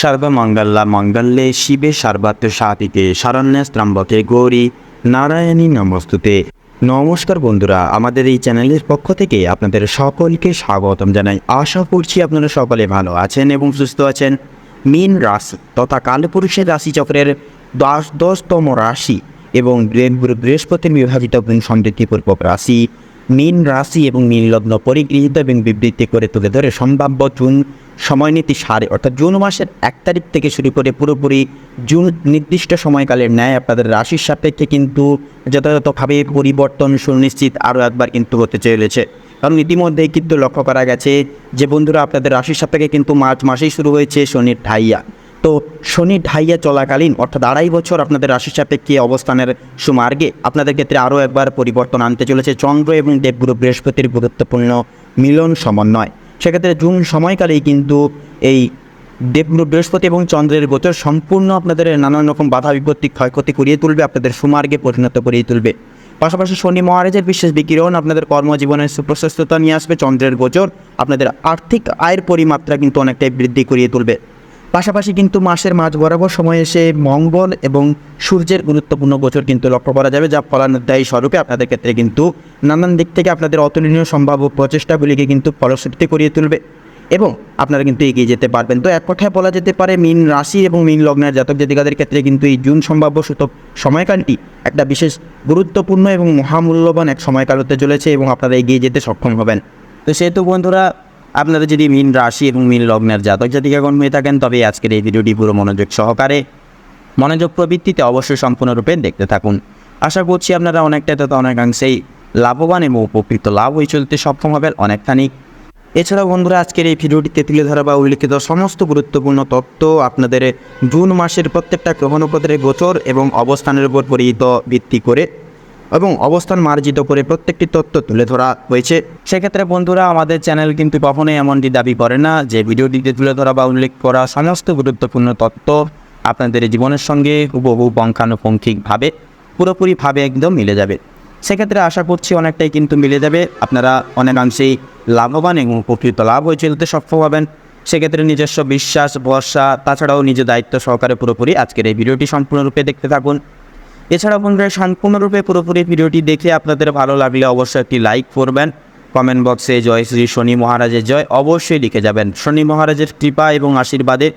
সর্বমঙ্গলা মঙ্গলে শিবে সর্বাত্ম সাধিকে শরণ্যে ত্র্যম্বকে গৌরী নারায়ণী নমস্তুতে। নমস্কার বন্ধুরা, আমাদের এই চ্যানেলের পক্ষ থেকে আপনাদের সকলকে স্বাগতম জানাই। আশা করছি আপনারা সকলে ভালো আছেন এবং সুস্থ আছেন। মীন রাশি তথা কালপুরুষের রাশিচক্রের দশতম রাশি এবং বৃহস্পতির বিভাজিত সমৃদ্ধিপূর্বক রাশি মীন রাশি এবং মীন লগ্ন পরিগৃহীত এবং বিবৃতি করে তুলে ধরে সম্ভাব্য জুন সময়নীতি সারে, অর্থাৎ জুন মাসের 1 তারিখ থেকে শুরু করে পুরোপুরি জুন নির্দিষ্ট সময়কালের ন্যায় আপনাদের রাশির সাপেক্ষে কিন্তু যথাযথভাবে পরিবর্তন সুনিশ্চিত আরও একবার কিন্তু হতে চলেছে। কারণ ইতিমধ্যেই কিন্তু লক্ষ্য করা গেছে যে বন্ধুরা, আপনাদের রাশির সাপেক্ষে কিন্তু মার্চ মাসেই শুরু হয়েছে শনির ঢাইয়া। তো শনির ঢাইয়া চলাকালীন অর্থাৎ 2.5 বছর আপনাদের রাশির সাপেক্ষে অবস্থানের সুমার্গে আপনাদের ক্ষেত্রে আরও একবার পরিবর্তন আনতে চলেছে চন্দ্র এবং দেবগুরু বৃহস্পতির গুরুত্বপূর্ণ মিলন সমন্বয়। সেক্ষেত্রে জুন সময়কালেই কিন্তু এই দেবগুরু বৃহস্পতি এবং চন্দ্রের গোচর সম্পূর্ণ আপনাদের নানান রকম বাধা বিপত্তি ক্ষয়ক্ষতি করিয়ে তুলবে, আপনাদের সুমার্গে পরিণত করিয়ে তুলবে। পাশাপাশি শনি মহারাজের বিশেষ বিকিরণ আপনাদের কর্মজীবনের সুপ্রশস্ততা নিয়ে আসবে। চন্দ্রের গোচর আপনাদের আর্থিক আয়ের পরিমাত্রা কিন্তু অনেকটাই বৃদ্ধি করিয়ে তুলবে। পাশাপাশি কিন্তু মাসের মাঝ বরাবর সময়ে এসে মঙ্গল এবং সূর্যের গুরুত্বপূর্ণ গোচর কিন্তু লক্ষ্য করা যাবে, যা ফলানুধ্যায়ী স্বরূপে আপনাদের ক্ষেত্রে কিন্তু নানান দিক থেকে আপনাদের অতুলনীয় সম্ভাব্য প্রচেষ্টাগুলিকে কিন্তু ফলশ্রুতি করিয়ে তুলবে এবং আপনারা কিন্তু এগিয়ে যেতে পারবেন। তো এক কথায় বলা যেতে পারে মীন রাশি এবং মীন লগ্নের জাতক জাতিকাদের ক্ষেত্রে কিন্তু এই জুন সম্ভাব্য সূতক সময়কালটি একটা বিশেষ গুরুত্বপূর্ণ এবং মহামূল্যবান এক সময়কাল হতে চলেছে এবং আপনারা এগিয়ে যেতে সক্ষম হবেন। তো সেহেতু বন্ধুরা, আপনারা যদি মীন রাশি এবং মীন লগ্নের জাতক জাতিকাগণ হয়ে থাকেন, তবে আজকের এই ভিডিওটি পুরো মনোযোগ সহকারে মনোযোগ প্রবৃত্তিতে অবশ্যই সম্পূর্ণরূপে দেখতে থাকুন। আশা করছি আপনারা অনেকটা তথা অনেকাংশেই লাভবান এবং উপকৃত লাভ হয়ে চলতে সক্ষম হবেন অনেকখানি। এছাড়াও বন্ধুরা, আজকের এই ভিডিওটিতে তুলে ধরা বা উল্লিখিত সমস্ত গুরুত্বপূর্ণ তথ্য আপনাদের জুন মাসের প্রত্যেকটা গ্রহ নক্ষত্রের গোচর এবং অবস্থানের উপর ভিত্তি করে এবং অবস্থান মার্জিত করে প্রত্যেকটি তথ্য তুলে ধরা হয়েছে। সেক্ষেত্রে বন্ধুরা, আমাদের চ্যানেল কিন্তু কখনোই এমনটি দাবি করে না যে ভিডিওটিতে তুলে ধরা বা উল্লেখ করা সমস্ত গুরুত্বপূর্ণ তথ্য আপনাদের জীবনের সঙ্গে হুবহু পুঙ্খানুপুঙ্খিকভাবে পুরোপুরিভাবে একদম মিলে যাবে। সেক্ষেত্রে আশা করছি অনেকটাই কিন্তু মিলে যাবে, আপনারা অনেকাংশেই লাভবান এবং উপকৃত লাভ হয়ে চলতে সক্ষম হবেন। সেক্ষেত্রে নিজস্ব বিশ্বাস ভরসা তাছাড়াও নিজের দায়িত্ব সহকারে পুরোপুরি আজকের এই ভিডিওটি সম্পূর্ণরূপে দেখতে থাকুন। এছাড়াও বন্ধুরা, সম্পূর্ণরূপে পুরোপুরি ভিডিওটি দেখে আপনাদের ভালো লাগলে অবশ্যই একটি লাইক করবেন। কমেন্ট বক্সে জয় শ্রী শনি মহারাজের জয় অবশ্যই লিখে যাবেন। শনি মহারাজের কৃপা এবং আশীর্বাদে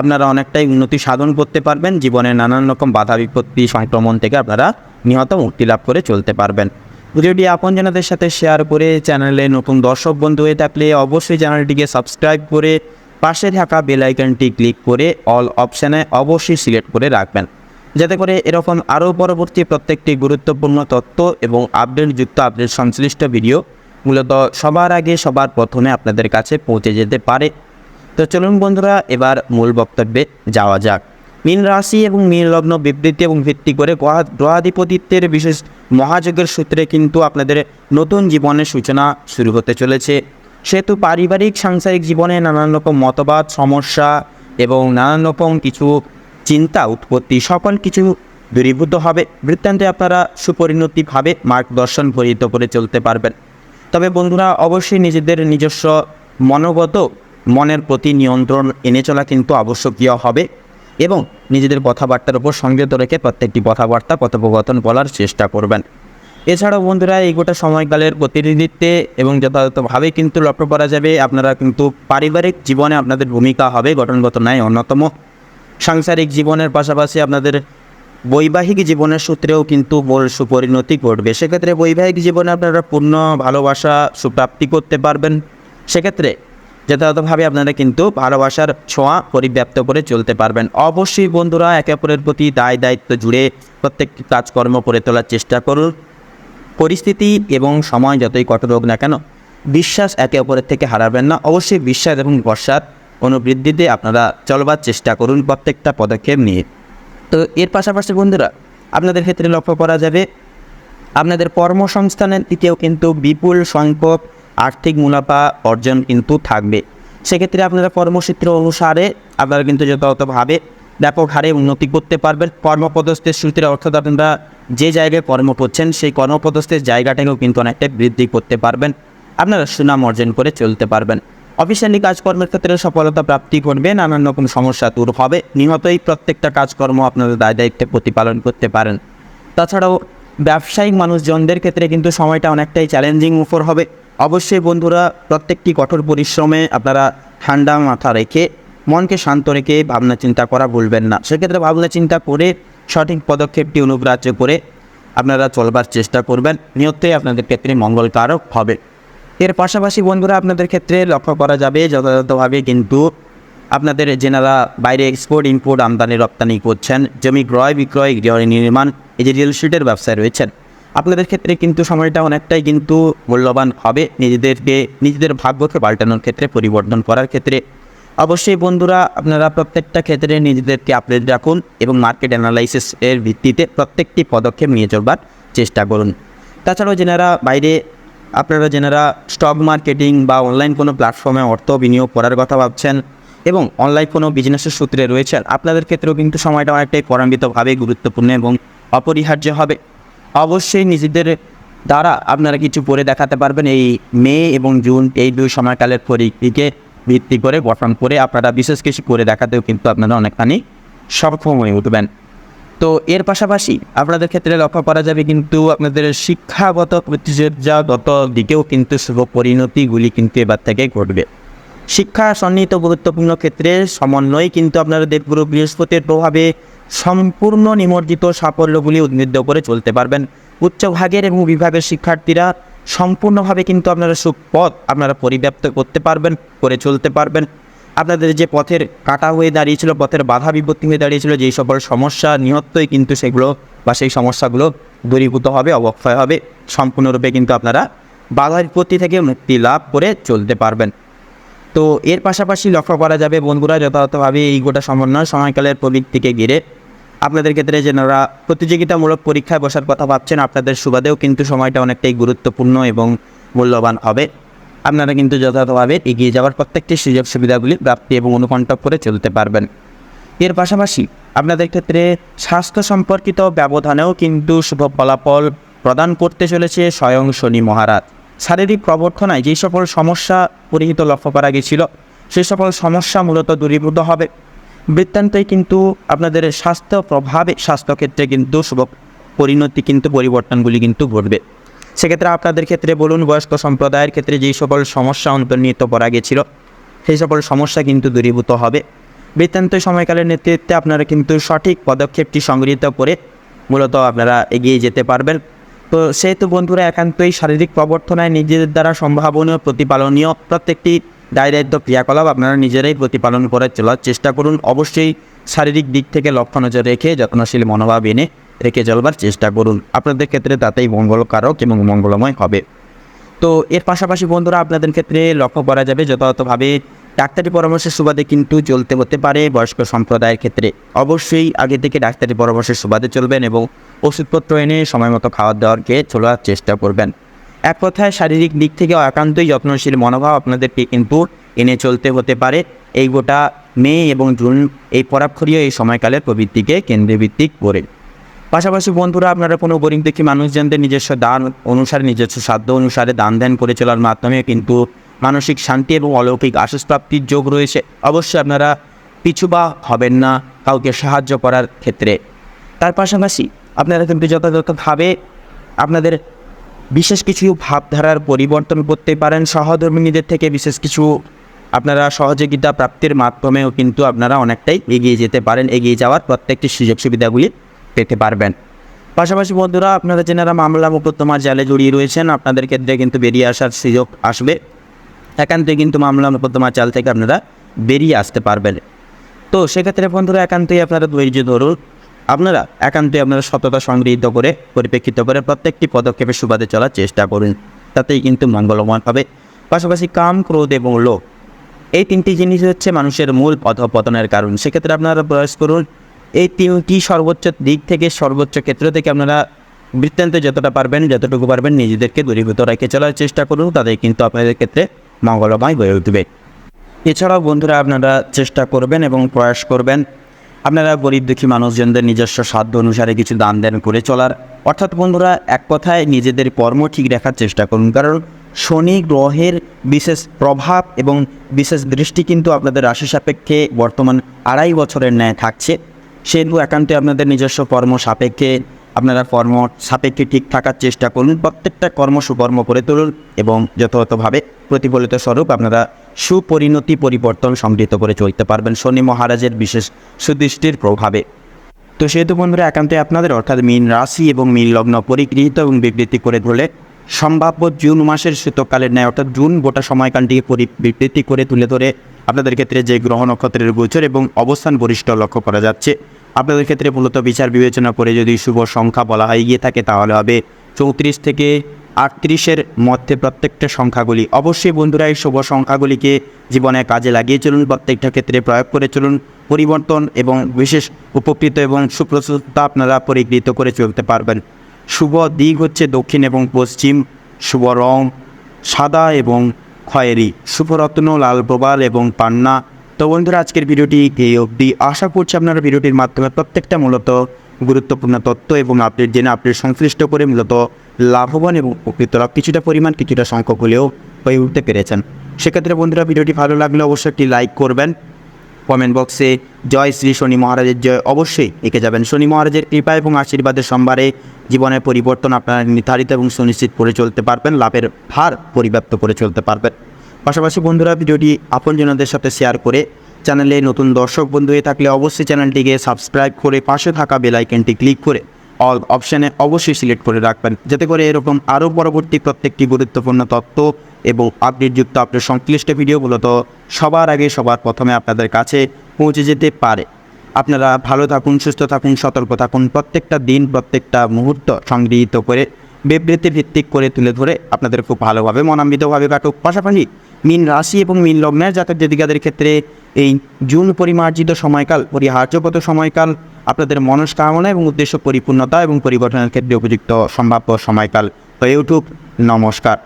আপনারা অনেকটাই উন্নতি সাধন করতে পারবেন। জীবনের নানান রকম বাধা বিপত্তি সংক্রমণ থেকে আপনারা নিহত মুক্তি লাভ করে চলতে পারবেন। ভিডিওটি আপনজনদের সাথে শেয়ার করে চ্যানেলে নতুন দর্শক বন্ধু হয়ে থাকলে অবশ্যই চ্যানেলটিকে সাবস্ক্রাইব করে পাশে থাকা বেল আইকনটি ক্লিক করে অল অপশানে অবশ্যই সিলেক্ট করে রাখবেন, যাতে করে এরকম আরও পরবর্তী প্রত্যেকটি গুরুত্বপূর্ণ তথ্য এবং আপডেট সংশ্লিষ্ট ভিডিও মূলত সবার আগে সবার প্রথমে আপনাদের কাছে পৌঁছে যেতে পারে। তো চলুন বন্ধুরা, এবার মূল বক্তব্যে যাওয়া যাক। মীন রাশি এবং মীন লগ্ন বিবৃতি এবং ভিত্তি করে গ্রহাধিপতিত্বের বিশেষ মহাযজ্ঞের সূত্রে কিন্তু আপনাদের নতুন জীবনের সূচনা শুরু হতে চলেছে। সেহেতু পারিবারিক সাংসারিক জীবনে নানান রকম মতবাদ সমস্যা এবং নানান রকম কিছু চিন্তা উৎপত্তি সকল কিছু দূরীভূত হবে। বৃত্তান্তে আপনারা সুপরিণতিভাবে মার্গদর্শন পরিহিত করে চলতে পারবেন। তবে বন্ধুরা, অবশ্যই নিজেদের নিজস্ব মনের প্রতি নিয়ন্ত্রণ এনে চলা কিন্তু আবশ্যকীয় হবে এবং নিজেদের কথাবার্তার উপর সংযত রেখে প্রত্যেকটি কথাবার্তা কথোপকথন বলার চেষ্টা করবেন। এছাড়াও বন্ধুরা, এই গোটা সময়কালের প্রতিনিধিত্বে এবং যথাযথভাবে কিন্তু লক্ষ্য করা যাবে আপনারা কিন্তু পারিবারিক জীবনে আপনাদের ভূমিকা হবে গঠনগত ন্যায় অন্যতম। সাংসারিক জীবনের পাশাপাশি আপনাদের বৈবাহিক জীবনের সূত্রেও কিন্তু সুপরিণতি ঘটবে। সেক্ষেত্রে বৈবাহিক জীবনে আপনারা পূর্ণ ভালোবাসা সুপ্রাপ্তি করতে পারবেন। সেক্ষেত্রে যথাযথভাবে আপনারা কিন্তু ভালোবাসার ছোঁয়া পরিব্যাপ্ত করে চলতে পারবেন। অবশ্যই বন্ধুরা, একে অপরের প্রতি দায়িত্ব জুড়ে প্রত্যেকটি কাজকর্ম করে তোলার চেষ্টা করুন। পরিস্থিতি এবং সময় যতই কঠোর হোক না কেন, বিশ্বাস একে অপরের থেকে হারাবেন না। অবশ্যই বিশ্বাস এবং ভরসার অনুবৃদ্ধিতে আপনারা চলবার চেষ্টা করুন প্রত্যেকটা পদক্ষেপ নিয়ে। তো এর পাশাপাশি বন্ধুরা, আপনাদের ক্ষেত্রে লক্ষ্য করা যাবে আপনাদের কর্মসংস্থানের দিকেও কিন্তু বিপুল সংখ্যক আর্থিক মুনাফা অর্জন কিন্তু থাকবে। সেক্ষেত্রে আপনারা কর্মক্ষেত্র অনুসারে আপনারা কিন্তু যথাযথভাবে ব্যাপক হারে উন্নতি করতে পারবেন। কর্মপদস্থের সূত্রে অর্থাৎ আপনারা যে জায়গায় কর্ম করছেন সেই কর্মপদস্থের জায়গাটাকেও কিন্তু অনেকটা বৃদ্ধি করতে পারবেন, আপনারা সুনাম অর্জন করে চলতে পারবেন। অফিসিয়ালি কাজকর্মের ক্ষেত্রে সফলতা প্রাপ্তি করবে, নানান রকম সমস্যা দূর হবে, নিহতই প্রত্যেকটা কাজকর্ম আপনাদের দায় দায়িত্বে প্রতিপালন করতে পারেন। তাছাড়াও ব্যবসায়িক মানুষজনদের ক্ষেত্রে কিন্তু সময়টা অনেকটাই চ্যালেঞ্জিং উপর হবে। অবশ্যই বন্ধুরা, প্রত্যেকটি কঠোর পরিশ্রমে আপনারা ঠান্ডা মাথা রেখে, মনকে শান্ত রেখে ভাবনা চিন্তা করা ভুলবেন না। সেক্ষেত্রে ভাবনা চিন্তা করে সঠিক পদক্ষেপটি অনুগ্রাহ্য করে আপনারা চলবার চেষ্টা করবেন, নিয়তই আপনাদের ক্ষেত্রে মঙ্গলকারক হবে। এর পাশাপাশি বন্ধুরা, আপনাদের ক্ষেত্রে লক্ষ্য করা যাবে যথাযথভাবে কিন্তু আপনাদের যেনারা বাইরে এক্সপোর্ট ইম্পোর্ট আমদানি রপ্তানি করছেন, জমি ক্রয় বিক্রয়, গৃহ নির্মাণ, এই যে রিয়েল এস্টেটের ব্যবসায় রয়েছেন, আপনাদের ক্ষেত্রে কিন্তু সময়টা অনেকটাই কিন্তু মূল্যবান হবে নিজেদের ভাগ্যকে পাল্টানোর ক্ষেত্রে, পরিবর্তন করার ক্ষেত্রে। অবশ্যই বন্ধুরা, আপনারা প্রত্যেকটা ক্ষেত্রে নিজেদেরকে আপডেট রাখুন এবং মার্কেট অ্যানালাইসিসের ভিত্তিতে প্রত্যেকটি পদক্ষেপ নিয়ে চলবার চেষ্টা করুন। তাছাড়াও যেনারা স্টক মার্কেটিং বা অনলাইন কোনো প্ল্যাটফর্মে অর্থ বিনিয়োগ করার কথা ভাবছেন এবং অনলাইন কোনো বিজনেসের সূত্রে রয়েছেন, আপনাদের ক্ষেত্রেও কিন্তু সময়টা অনেকটাই ত্বরান্বিতভাবে গুরুত্বপূর্ণ এবং অপরিহার্য হবে। অবশ্যই নিজেদের দ্বারা আপনারা কিছু করে দেখাতে পারবেন। এই মে এবং জুন এই দুই সময়কালের পরিস্থিতিকে ভিত্তি করে গঠন করে আপনারা বিশেষ কিছু করে দেখাতেও কিন্তু আপনারা অনেকখানি সক্ষম হয়ে উঠবেন। তো এর পাশাপাশি আপনাদের ক্ষেত্রে লক্ষ্য করা যাবে কিন্তু আপনাদের শিক্ষাগত প্রতিযোগিতাগত দিকেও কিন্তু শুভ পরিণতিগুলি কিন্তু এবার থেকে ঘটবে। শিক্ষা সন্নিহিত গুরুত্বপূর্ণ ক্ষেত্রে সমন্বয় কিন্তু আপনারা দেবগুরু বৃহস্পতির প্রভাবে সম্পূর্ণ নিমজ্জিত সাফল্যগুলি উদ্বুদ্ধ করে চলতে পারবেন। উচ্চভাগের এবং বিভাগের শিক্ষার্থীরা সম্পূর্ণভাবে কিন্তু আপনারা সুপথ আপনারা পরিব্যাপ্ত করতে পারবেন, করে চলতে পারবেন। আপনাদের যে পথের কাটা হয়ে দাঁড়িয়েছিল, পথের বাধা বিপত্তি হয়ে দাঁড়িয়েছিল, যেই সকল সমস্যা নিহতই কিন্তু সেগুলো বা সেই সমস্যাগুলো দূরীভূত হবে, অবক্ষয় হবে। সম্পূর্ণরূপে কিন্তু আপনারা বাধা বিপত্তি থেকে মুক্তি লাভ করে চলতে পারবেন। তো এর পাশাপাশি লক্ষ্য করা যাবে বন্ধুরা, যথাযথভাবে এই গোটা সমন্বয় সময়কালের প্রবৃত্তিকে ঘিরে আপনাদের ক্ষেত্রে যেনারা প্রতিযোগিতামূলক পরীক্ষায় বসার কথা ভাবছেন, আপনাদের সুবাদেও কিন্তু সময়টা অনেকটাই গুরুত্বপূর্ণ এবং মূল্যবান হবে। আপনারা কিন্তু যথাযথভাবে এগিয়ে যাওয়ার প্রত্যেকটি সুযোগ সুবিধাগুলি প্রাপ্তি এবং অনুকণ্ঠক করে চলতে পারবেন। এর পাশাপাশি আপনাদের ক্ষেত্রে স্বাস্থ্য সম্পর্কিত ব্যবধানেও কিন্তু শুভ ফলাফল প্রদান করতে চলেছে স্বয়ং শনি মহারাজ। শারীরিক প্রবর্তনায় যে সকল সমস্যা পরিহিত লক্ষ্য করা গেছিল, সেই সকল সমস্যা মূলত দূরীভূত হবে। বৃত্তান্তই কিন্তু আপনাদের স্বাস্থ্যক্ষেত্রে কিন্তু শুভ পরিণতি কিন্তু পরিবর্তনগুলি কিন্তু ঘটবে। সেক্ষেত্রে আপনাদের ক্ষেত্রে বলুন, বয়স্ক সম্প্রদায়ের ক্ষেত্রে যেই সকল সমস্যা অন্তর্নিহিত করা গেছিল, সেই সকল সমস্যা কিন্তু দূরীভূত হবে। বৃত্তান্ত সময়কালের নেতৃত্বে আপনারা কিন্তু সঠিক পদক্ষেপটি সংগৃহীত করে মূলত আপনারা এগিয়ে যেতে পারবেন। তো সেহেতু বন্ধুরা, একান্তই শারীরিক প্রবর্তনায় নিজেদের দ্বারা সম্ভাবনীয় প্রতিপালনীয় প্রত্যেকটি দায় দায়িত্ব ক্রিয়াকলাপ আপনারা নিজেরাই প্রতিপালন করে চলার চেষ্টা করুন। অবশ্যই শারীরিক দিক থেকে লক্ষ্য নজর রেখে যত্নশীল মনোভাব এনে রেখে চলবার চেষ্টা করুন। আপনাদের ক্ষেত্রে তাতেই মঙ্গলকারক এবং মঙ্গলময় হবে। তো এর পাশাপাশি বন্ধুরা, আপনাদের ক্ষেত্রে লক্ষ্য করা যাবে যথাযথভাবে ডাক্তারি পরামর্শের সুবাদে কিন্তু চলতে হতে পারে। বয়স্ক সম্প্রদায়ের ক্ষেত্রে অবশ্যই আগে থেকে ডাক্তারি পরামর্শের সুবাদে চলবেন এবং ওষুধপত্র এনে সময় মতো খাওয়ার দাওয়ারকে চলার চেষ্টা করবেন। এক কথায় শারীরিক দিক থেকে একান্তই যত্নশীল মনোভাব আপনাদেরকে কিন্তু এনে চলতে হতে পারে এই গোটা মে এবং জুন এই পরাক্ষরীয় এই সময়কালের প্রবৃত্তিকে কেন্দ্রভিত্তিক করে। পাশাপাশি বন্ধুরা, আপনারা কোনো গরিব দুঃখী মানুষজনদের নিজস্ব দান অনুসারে, নিজস্ব সাধ্য অনুসারে দান ধ্যান করে চলার মাধ্যমে কিন্তু মানসিক শান্তি এবং অলৌকিক আশীষ প্রাপ্তির যোগ রয়েছে। অবশ্যই আপনারা পিছুবা হবেন না কাউকে সাহায্য করার ক্ষেত্রে। তার পাশাপাশি আপনারা কিন্তু যথাযথভাবে আপনাদের বিশেষ কিছু ভাবধারার পরিবর্তন করতে পারেন। সহধর্মিণীদের থেকে বিশেষ কিছু আপনারা সহযোগিতা প্রাপ্তির মাধ্যমেও কিন্তু আপনারা অনেকটাই এগিয়ে যেতে পারেন, এগিয়ে যাওয়ার প্রত্যেকটি সুযোগ সুবিধাগুলি পেতে পারবেন। পাশাপাশি বন্ধুরা, আপনারা যেনারা মামলা মোকদ্দমার জালে জড়িয়ে রয়েছেন, আপনাদের ক্ষেত্রে কিন্তু বেরিয়ে আসার সুযোগ আসবে। একান্তই কিন্তু মামলা মোকদ্দমার জাল থেকে আপনারা বেরিয়ে আসতে পারবেন। তো সেক্ষেত্রে বন্ধুরা, একান্তই আপনারা ধৈর্য ধরুন, আপনারা একান্তই আপনারা সততা সংগৃহীত করে পরিপ্রেক্ষিত করে প্রত্যেকটি পদক্ষেপের সুবাদে চলার চেষ্টা করুন, তাতেই কিন্তু মঙ্গলময় হবে। পাশাপাশি কাম, ক্রোধ এবং লোভ এই তিনটি জিনিস হচ্ছে মানুষের মূল অধঃপতনের কারণ। সেক্ষেত্রে আপনারা প্রয়াস করুন এই তিনটি সর্বোচ্চ দিক থেকে, সর্বোচ্চ ক্ষেত্র থেকে আপনারা বৃত্তান্তে যতটুকু পারবেন নিজেদেরকে দূরীভূত রেখে চলার চেষ্টা করুন, তাদের কিন্তু আপনাদের ক্ষেত্রে মঙ্গলময় হয়ে উঠবে। এছাড়াও বন্ধুরা, আপনারা চেষ্টা করবেন এবং প্রয়াস করবেন আপনারা গরিব দুঃখী মানুষজনদের নিজস্ব সাধ্য অনুসারে কিছু দান দেন করে চলার। অর্থাৎ বন্ধুরা, এক কথায় নিজেদের কর্ম ঠিক রাখার চেষ্টা করুন, কারণ শনি গ্রহের বিশেষ প্রভাব এবং বিশেষ দৃষ্টি কিন্তু আপনাদের রাশি সাপেক্ষে বর্তমান 2.5 বছরের ন্যায় থাকছে। সেহেতু একান্তে আপনাদের নিজস্ব কর্ম সাপেক্ষে আপনারা কর্ম সাপেক্ষে ঠিক থাকার চেষ্টা করুন। প্রত্যেকটা কর্ম সুকর্ম করে তুলুন এবং যথাযথভাবে প্রতিফলিত স্বরূপ আপনারা সুপরিণতি পরিবর্তন সমৃদ্ধ করে চলতে পারবেন শনি মহারাজের বিশেষ সুদৃষ্টির প্রভাবে। তো সেহেতু বন্ধুরা একান্তে আপনাদের অর্থাৎ মীন রাশি এবং মীন লগ্ন পরিগৃহীত এবং বিবৃতি করে ধরলে সম্ভাব্য জুন মাসের শীতকালের ন্যায় অর্থাৎ জুন গোটা সময়কালটিকে বিবৃতি করে তুলে ধরে আপনাদের ক্ষেত্রে যে গ্রহ নক্ষত্রের গোচর এবং অবস্থান বরিষ্ঠ লক্ষ্য করা যাচ্ছে। আপনাদের ক্ষেত্রে মূলত বিচার বিবেচনা করে যদি শুভ সংখ্যা বলা হয় গিয়ে থাকে তাহলে হবে 34 থেকে 38-এর মধ্যে প্রত্যেকটা সংখ্যাগুলি। অবশ্যই বন্ধুরা এই শুভ সংখ্যাগুলিকে জীবনে কাজে লাগিয়ে চলুন, প্রত্যেকটা ক্ষেত্রে প্রয়োগ করে চলুন। পরিবর্তন এবং বিশেষ উপকৃত এবং সুপ্রসূতা আপনারা পরিগৃহীত করে চলতে পারবেন। শুভ দিক হচ্ছে দক্ষিণ এবং পশ্চিম, শুভ রং সাদা এবং খয়েরি, শুভ রত্ন লাল প্রবাল এবং পান্না। তো বন্ধুরা আজকের ভিডিওটি এই অবধি। আশা করছি আপনারা ভিডিওটির মাধ্যমে প্রত্যেকটা মূলত গুরুত্বপূর্ণ তথ্য এবং আপডেট জেনে আপডেট সংশ্লিষ্ট করে মূলত লাভবান এবং উপকৃত লাভ কিছুটা পরিমাণ কিছুটা সংখ্যক হলেও হয়ে উঠতে পেরেছেন। সেক্ষেত্রে বন্ধুরা ভিডিওটি ভালো লাগলে অবশ্যই একটি লাইক করবেন, কমেন্ট বক্সে জয় শ্রী শনি মহারাজের জয় অবশ্যই এঁকে যাবেন। শনি মহারাজের কৃপা এবং আশীর্বাদের সম্ভারে জীবনের পরিবর্তন আপনারা নির্ধারিত এবং সুনিশ্চিত করে চলতে পারবেন, লাভের ভার পরিব্যাপ্ত করে চলতে পারবেন। পাশাপাশি বন্ধুরা ভিডিওটি আপনজনদের সাথে শেয়ার করে চ্যানেলে নতুন দর্শক বন্ধু হয়ে থাকলে অবশ্যই চ্যানেলটিকে সাবস্ক্রাইব করে পাশে থাকা বেল আইকনটি ক্লিক করে অল অপশানে অবশ্যই সিলেক্ট করে রাখবেন, যাতে করে এরকম আরও পরবর্তী প্রত্যেকটি গুরুত্বপূর্ণ তথ্য এবং আপডেটযুক্ত আপনার সংশ্লিষ্ট ভিডিওগুলো তো সবার আগে সবার প্রথমে আপনাদের কাছে পৌঁছে যেতে পারে। আপনারা ভালো থাকুন, সুস্থ থাকুন, সতর্ক থাকুন। প্রত্যেকটা দিন প্রত্যেকটা মুহূর্ত সংগৃহীত করে বিবৃতি ভিত্তিক করে তুলে ধরে আপনাদের খুব ভালোভাবে মনান্বিতভাবে কাটুক। পাশাপাশি মীন রাশি এবং মীন লগ্নের জাতক জাতিকাদের ক্ষেত্রে এই জুন পরিমার্জিত সময়কাল পরিহার্যগত সময়কাল আপনাদের মনস্কামনা এবং উদ্দেশ্য পরিপূর্ণতা এবং পরিবর্তনের ক্ষেত্রে উপযুক্ত সম্ভাব্য সময়কাল হয়ে উঠুক। নমস্কার।